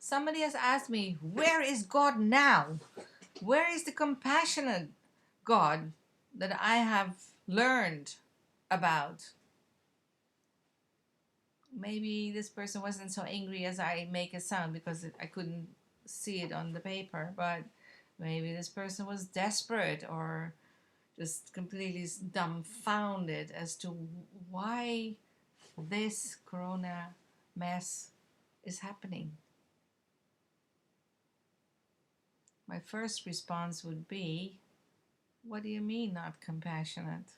Somebody has asked me, where is God now? Where is the compassionate God that I have learned about? Maybe this person wasn't so angry as I make it sound because I couldn't see it on the paper, but maybe this person was desperate or just completely dumbfounded as to why this corona mess is happening. My first response would be, what do you mean not compassionate?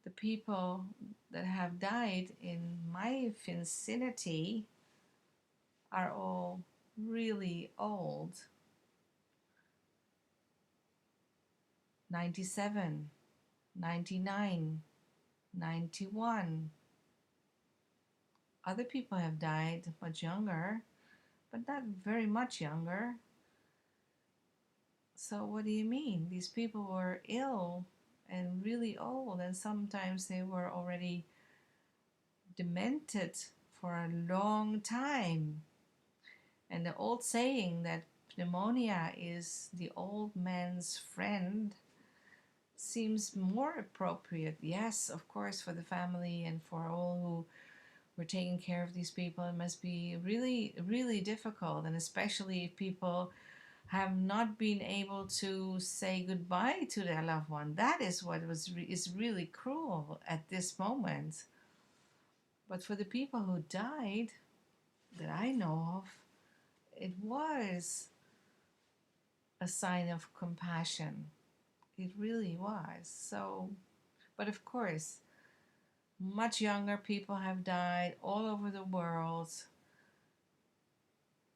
The people that have died in my vicinity are all really old. 97, 99, 91. Other people have died much younger, but not very much younger. So what do you mean? These people were ill and really old, and sometimes they were already demented for a long time. And the old saying that pneumonia is the old man's friend seems more appropriate. Yes, of course, for the family and for all who were taking care of these people, it must be really, really difficult. And especially if people have not been able to say goodbye to their loved one. That is what is really cruel at this moment. But for the people who died that I know of, it was a sign of compassion. It really was. So, but of course, much younger people have died all over the world,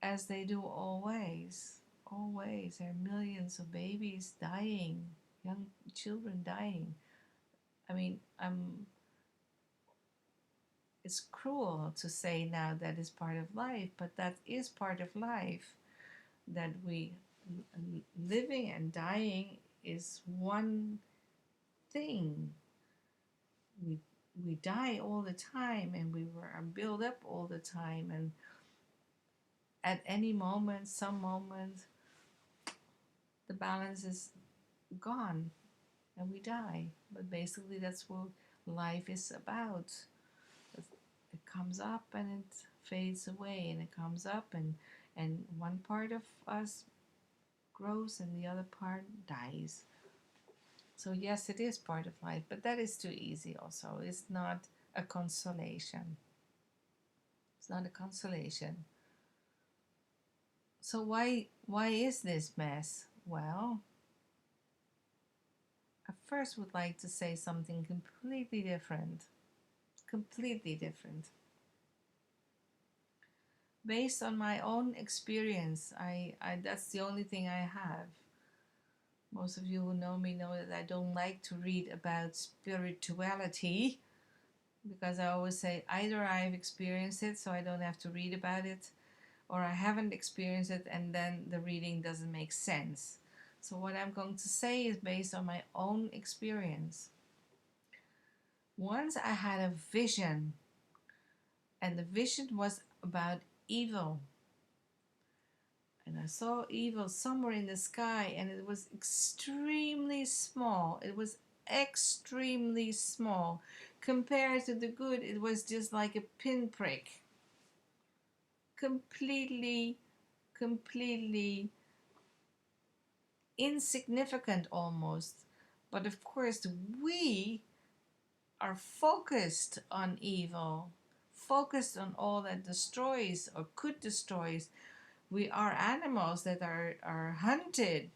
as they do always. Always. There are millions of babies dying, young children dying. I mean, it's cruel to say now that is part of life, but that is part of life. That we living and dying is one thing. We we die all the time, and we are built up all the time, and at any moment, some moment, the balance is gone, and we die. But basically, that's what life is about. It comes up and it fades away, and it comes up, and one part of us grows and the other part dies. So yes, it is part of life, but that is too easy also. It's not a consolation. It's not a consolation. So why is this mess? Well, I first would like to say something completely different. Completely different. Based on my own experience, I that's the only thing I have. Most of you who know me know that I don't like to read about spirituality because I always say either I've experienced it so I don't have to read about it, or I haven't experienced it and then the reading doesn't make sense. So what I'm going to say is based on my own experience. Once I had a vision, and the vision was about evil. And I saw evil somewhere in the sky, and it was extremely small. It was extremely small. Compared to the good, it was just like a pinprick. Completely, completely insignificant almost. But of course, we are focused on evil, focused on all that destroys or could destroy. We are animals that are hunted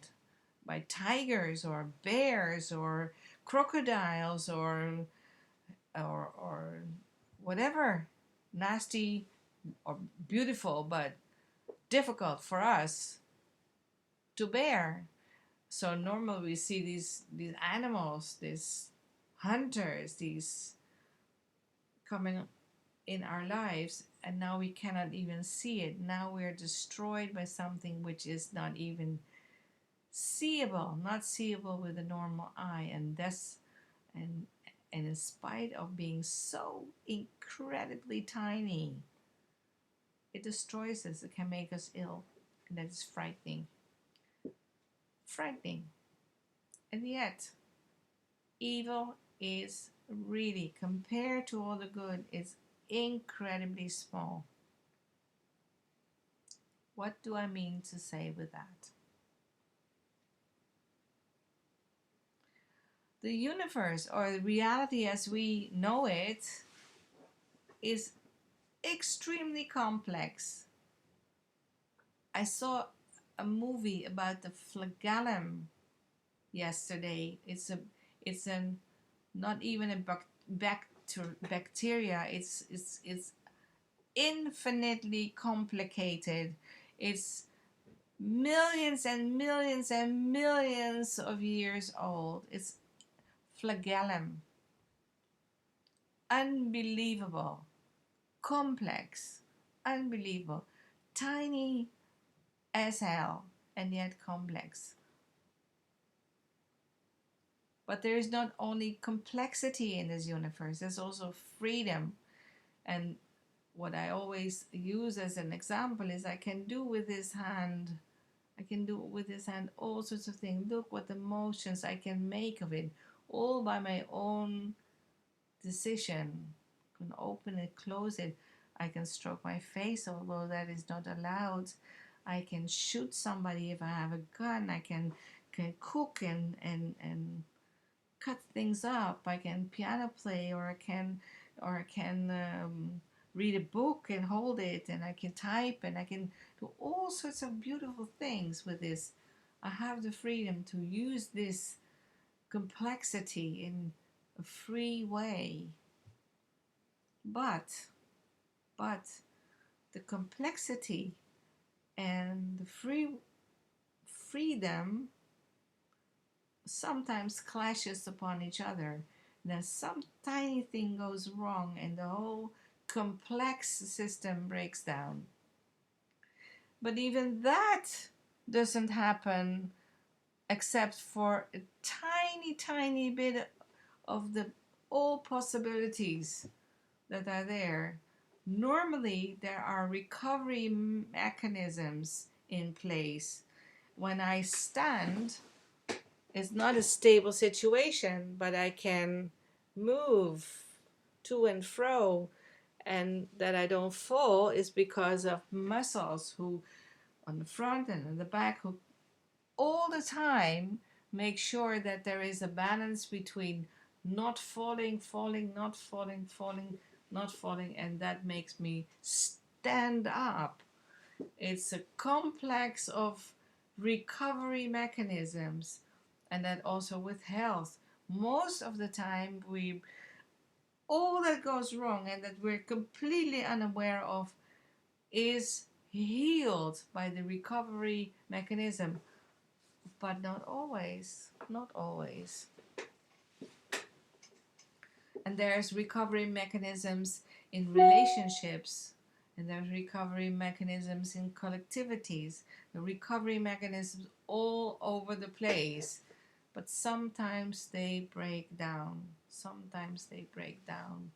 by tigers or bears or crocodiles or whatever nasty or beautiful but difficult for us to bear. So normally we see these animals, these hunters, these coming in our lives, and now we cannot even see it. Now we're destroyed by something which is not even seeable, not seeable with a normal eye, and And in spite of being so incredibly tiny, it destroys us. It can make us ill. And that is frightening. Frightening. And yet, evil is really, compared to all the good, is incredibly small. What do I mean to say with that? The universe, or the reality as we know it, is extremely complex. I saw a movie about the flagellum yesterday. It's an not even a bacteria. It's infinitely complicated. It's millions and millions and millions of years old. It's flagellum. Unbelievable. Complex. Unbelievable. Tiny as hell, and yet complex. But there is not only complexity in this universe, there's also freedom. And what I always use as an example is I can do with this hand, all sorts of things. Look what the motions I can make of it, all by my own decision. I can open it, close it. I can stroke my face, although that is not allowed. I can shoot somebody if I have a gun. I can cook and cut things up. I can piano play, or I can read a book and hold it, and I can type, and I can do all sorts of beautiful things with this. I have the freedom to use this complexity in a free way. But the complexity and the freedom sometimes clashes upon each other. Then some tiny thing goes wrong and the whole complex system breaks down. But even that doesn't happen except for a tiny bit of the all possibilities that are there. Normally, there are recovery mechanisms in place. When I stand, it's not a stable situation, but I can move to and fro, and that I don't fall is because of muscles who on the front and on the back who all the time make sure that there is a balance between not falling, not falling, not falling, and that makes me stand up. It's a complex of recovery mechanisms, and that also with health. Most of the time, all that goes wrong and that we're completely unaware of is healed by the recovery mechanism, but not always. Not always. And there's recovery mechanisms in relationships, and there's recovery mechanisms in collectivities, the recovery mechanisms all over the place. But sometimes they break down. Sometimes they break down.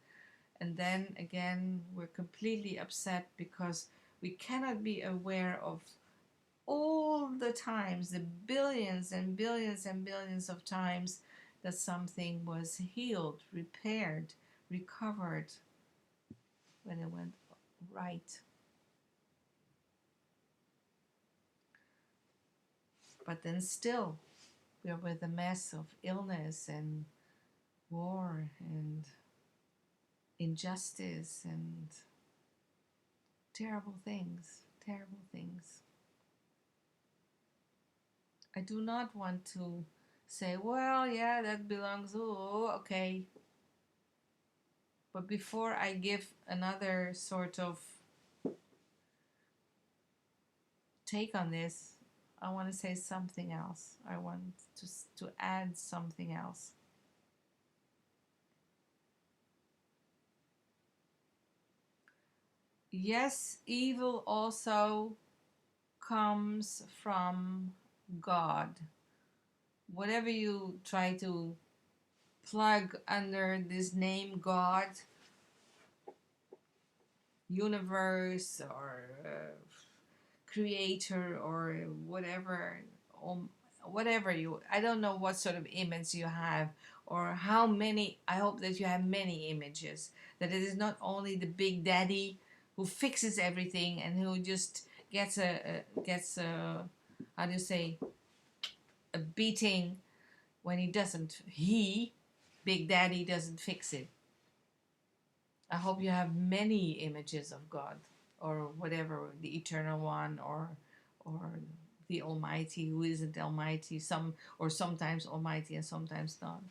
And then again, we're completely upset because we cannot be aware of all the times, the billions and billions and billions of times that something was healed, repaired, recovered when it went right. But then still, we're with a mess of illness and war and injustice and terrible things, terrible things. I do not want to say, well, yeah, that belongs, oh, okay. But before I give another sort of take on this, I want to say something else. I want to add something else. Yes, evil also comes from God. Whatever you try to plug under this name God, universe, or creator, or whatever, whatever you, I don't know what sort of image you have, or how many. I hope that you have many images, that it is not only the big daddy who fixes everything and who just gets a how do you say, a beating when he doesn't, he, big daddy, doesn't fix it. I hope you have many images of God, or whatever, the eternal one, or the Almighty, who isn't Almighty, some, or sometimes Almighty and sometimes not.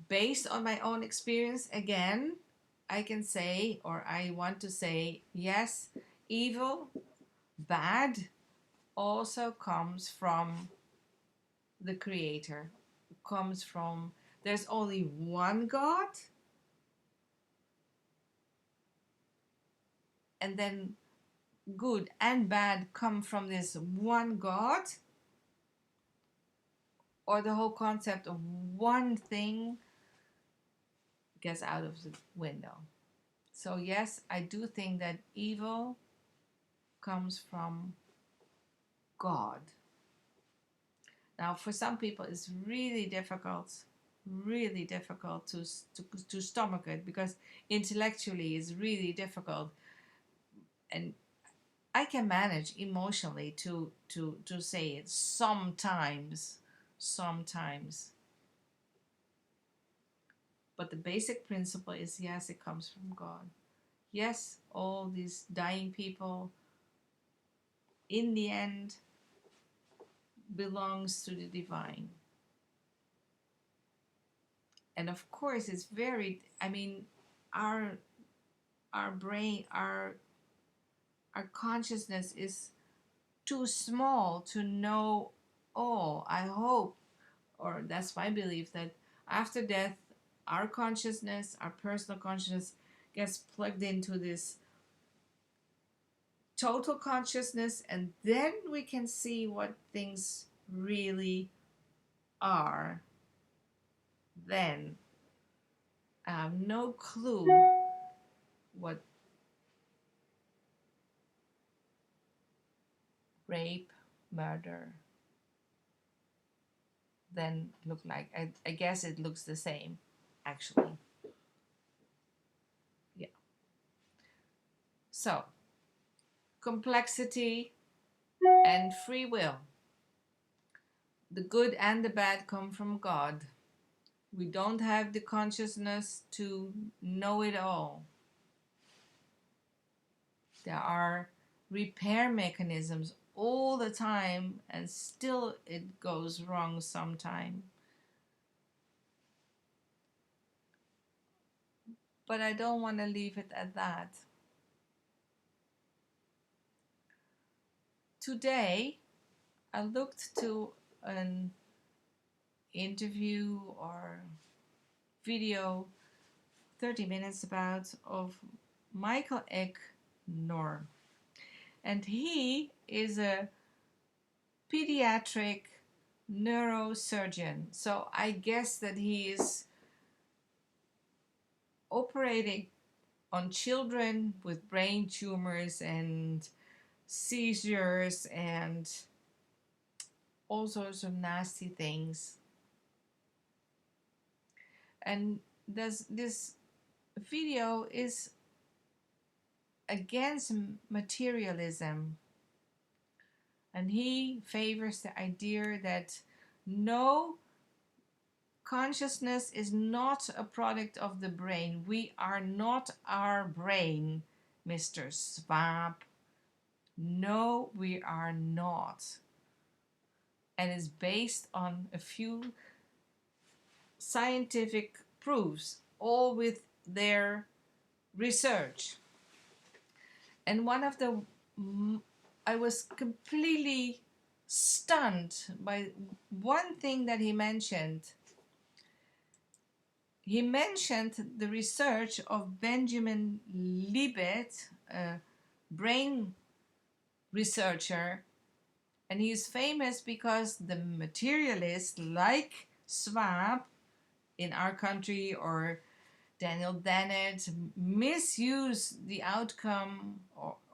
Based on my own experience, again, I can say, or I want to say, yes, evil, bad, also comes from the Creator, comes from, there's only one God, and then good and bad come from this one God, or the whole concept of one thing gets out of the window. So, yes, I do think that evil comes from God. Now, for some people, it's really difficult to stomach it, because intellectually it's really difficult. And I can manage emotionally to say it sometimes. But the basic principle is, yes, it comes from God. Yes, all these dying people, in the end, belongs to the divine. And of course, it's very, I mean, our our brain, our consciousness is too small to know all. I hope, or that's my belief, that after death, our consciousness, our personal consciousness, gets plugged into this total consciousness, and then we can see what things really are. Then I have no clue what rape, murder then look like. I guess it looks the same, actually. Yeah. So, complexity and free will. The good and the bad come from God. We don't have the consciousness to know it all. There are repair mechanisms all the time, and still it goes wrong sometime. But I don't want to leave it at that. Today, I looked to an interview or video, 30 minutes about, of Michael Ecknor. And he is a pediatric neurosurgeon. So I guess that he is operating on children with brain tumors and seizures and all sorts of nasty things. And this video is against materialism, and he favors the idea that no, consciousness is not a product of the brain. We are not our brain, Mr. Schwab. No, we are not. And it's based on a few scientific proofs, all with their research. And one of the, I was completely stunned by one thing that he mentioned. He mentioned the research of Benjamin Libet, a brain researcher, And he's famous because the materialists like Schwab in our country or Daniel Dennett misuse the outcome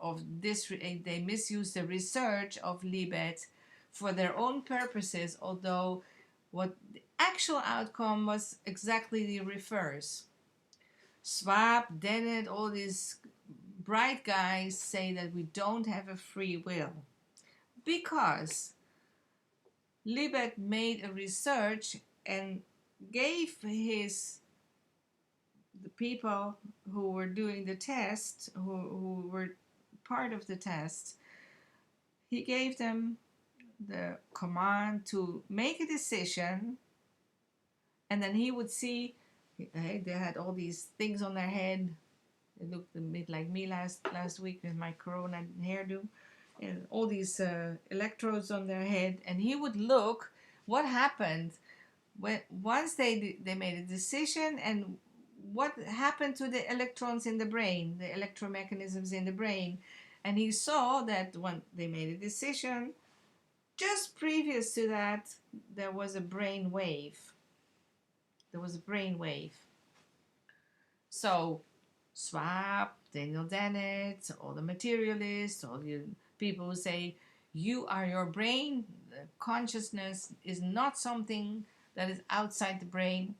of this, they misuse the research of Libet for their own purposes, although what the actual outcome was exactly the reverse. Schwab, Dennett, all these bright guys say that we don't have a free will because Libet made a research and gave the people who were doing the test, who were part of the test, he gave them the command to make a decision, and then he would see, hey, they had all these things on their head. They looked a bit like me last week with my corona hairdo, and all these electrodes on their head, and he would look what happened when once they made a decision, and what happened to the electrons in the brain, the electromechanisms in the brain. And he saw that when they made a decision, just previous to that, there was a brain wave. There was a brain wave. So Schwab, Daniel Dennett, all the materialists, all the people who say you are your brain, consciousness is not something that is outside the brain.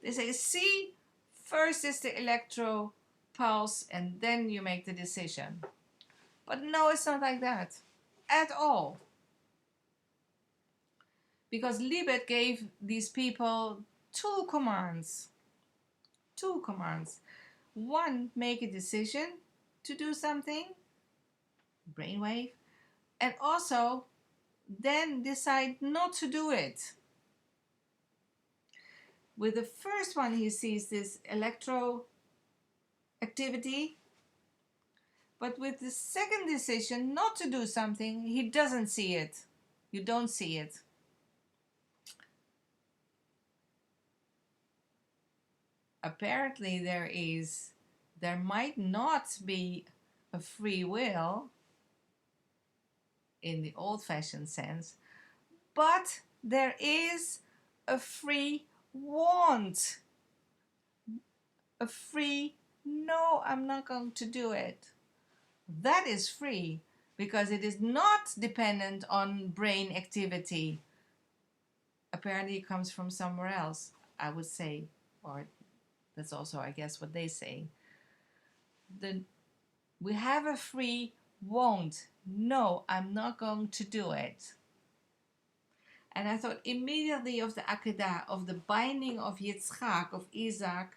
They say, see, first is the electro pulse and then you make the decision. But no, it's not like that at all. Because Libet gave these people two commands. Two commands. One, make a decision to do something, brainwave, and also then decide not to do it. With the first one, he sees this electro activity, but with the second decision not to do something, he doesn't see it. You don't see it. Apparently, there might not be a free will in the old-fashioned sense, but there is a free want, a free no, I'm not going to do it. That is free because it is not dependent on brain activity. Apparently it comes from somewhere else, I would say, or that's also, I guess, what they say. We have a free won't. No, I'm not going to do it. And I thought immediately of the Akedah, of the binding of Yitzchak, of Isaac,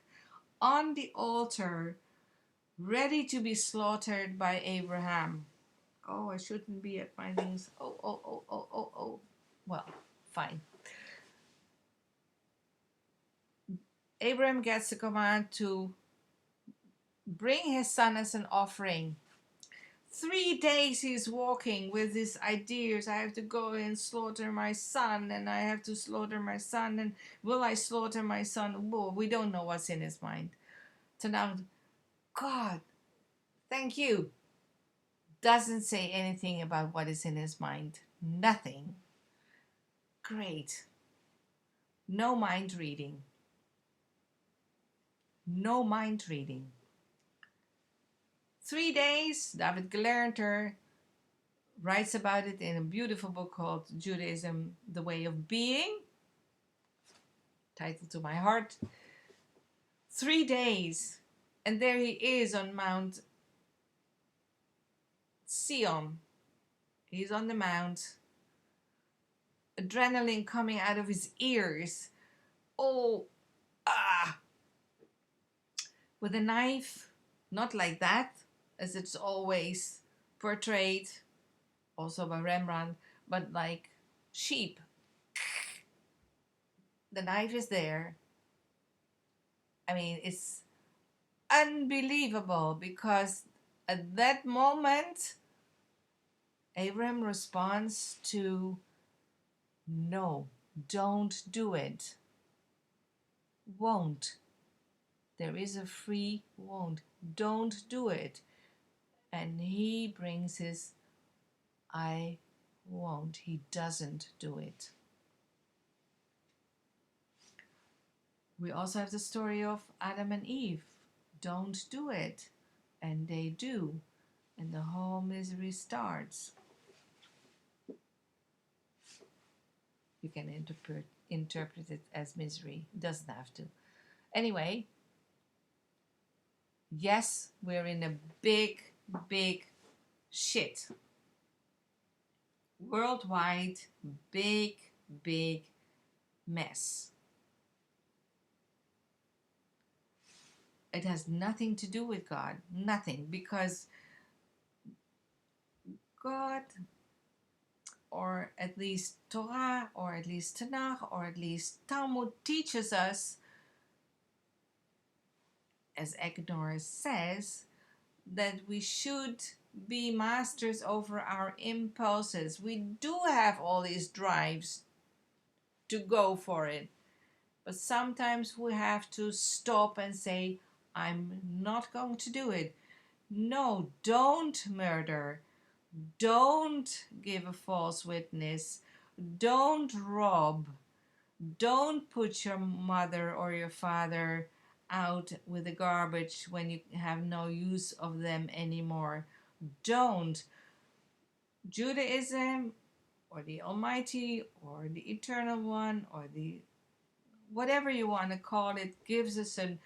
on the altar, ready to be slaughtered by Abraham. Oh, I shouldn't be at my things. Oh. Well, fine. Abraham gets the command to bring his son as an offering. 3 days he's walking with his ideas. I have to go and slaughter my son, and I have to slaughter my son, and will I slaughter my son? Whoa, we don't know what's in his mind. So now, God, thank you, doesn't say anything about what is in his mind. Nothing. Great. No mind reading. No mind reading. 3 days, David Gelerner writes about it in a beautiful book called Judaism, The Way of Being, titled to my heart. 3 days, and there he is on Mount Sion. He's on the mount, adrenaline coming out of his ears. Oh, with a knife, not like that, as it's always portrayed, also by Rembrandt, but like sheep. The knife is there. I mean, it's unbelievable because at that moment, Abraham responds to, no, don't do it. Won't. There is a free won't. Don't do it. And he brings his I won't. He doesn't do it. We also have the story of Adam and Eve. Don't do it. And they do. And the whole misery starts. You can interpret it as misery. It doesn't have to. Anyway, yes, we're in a big, big shit. Worldwide, big, big mess. It has nothing to do with God. Nothing. Because God, or at least Torah, or at least Tanakh, or at least Talmud teaches us, as Egnor says, that we should be masters over our impulses. We do have all these drives to go for it, but sometimes we have to stop and say, I'm not going to do it. No, don't murder. Don't give a false witness. Don't rob. Don't put your mother or your father out with the garbage when you have no use of them anymore. Don't. Judaism, or the Almighty, or the Eternal One, or the whatever you want to call it, gives us an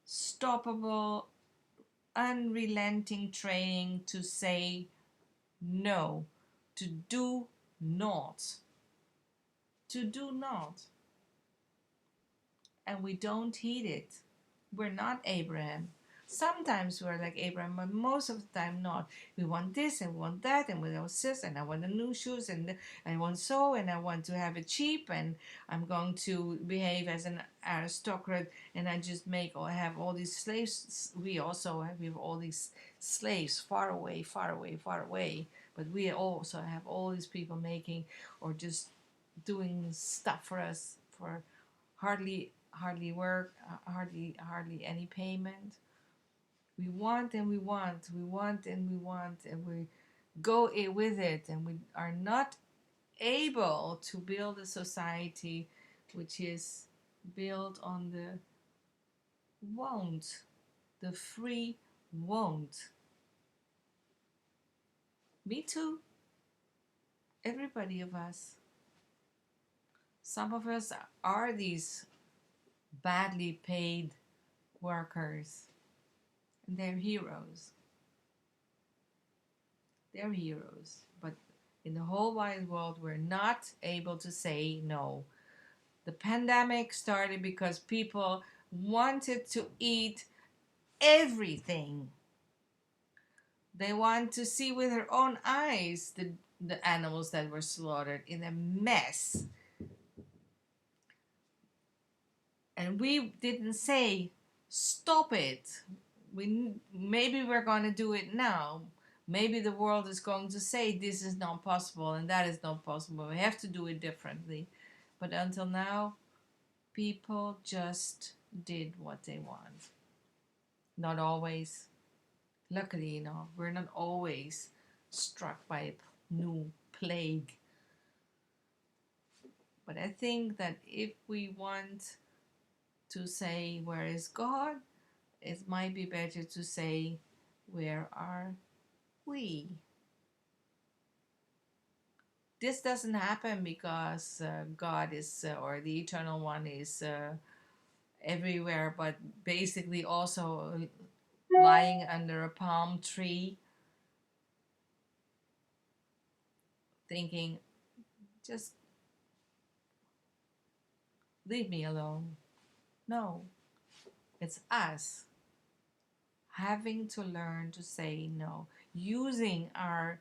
unstoppable, unrelenting training to say no, to do not, to do not. And we don't heed it. We're not Abraham. Sometimes we're like Abraham, but most of the time not. We want this and we want that, and we want this, and I want the new shoes, and I want so, and I want to have it cheap, and I'm going to behave as an aristocrat, and I just make or have all these slaves. We have all these slaves far away, far away, far away. But we also have all these people making or just doing stuff for us for hardly work, hardly any payment. We want and we want, we want and we want, and we go with it, and we are not able to build a society which is built on the won't, the free won't. Me too. Everybody of us. Some of us are these badly paid workers, and they're heroes. They're heroes. But in the whole wide world, we're not able to say no. The pandemic started because people wanted to eat everything. They want to see with their own eyes the animals that were slaughtered in a mess. And we didn't say, stop it. Maybe we're going to do it now. Maybe the world is going to say this is not possible and that is not possible. We have to do it differently. But until now, people just did what they want. Not always. Luckily, we're not always struck by a new plague. But I think that if we want to say, where is God? It might be better to say, where are we? This doesn't happen because God is, or the Eternal One is everywhere, but basically also lying under a palm tree, thinking, just leave me alone. No, it's us having to learn to say no, using our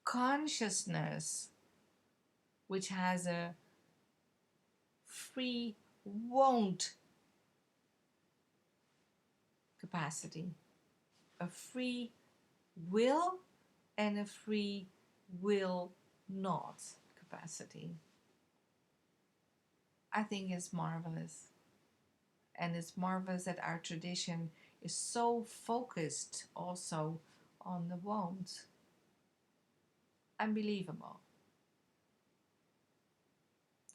consciousness, which has a free won't capacity, a free will, and a free will not capacity. I think it's marvelous. And it's marvelous that our tradition is so focused also on the won't. Unbelievable.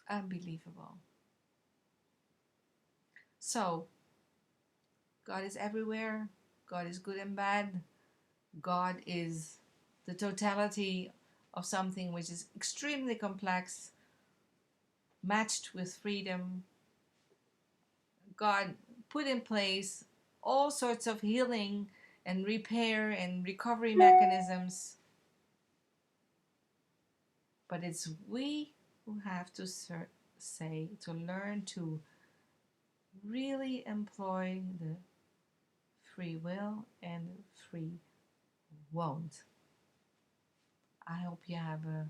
Unbelievable. So, God is everywhere. God is good and bad. God is the totality of something which is extremely complex, matched with freedom. God put in place all sorts of healing and repair and recovery mechanisms, but it's we who have to to learn to really employ the free will and free won't. I hope you have a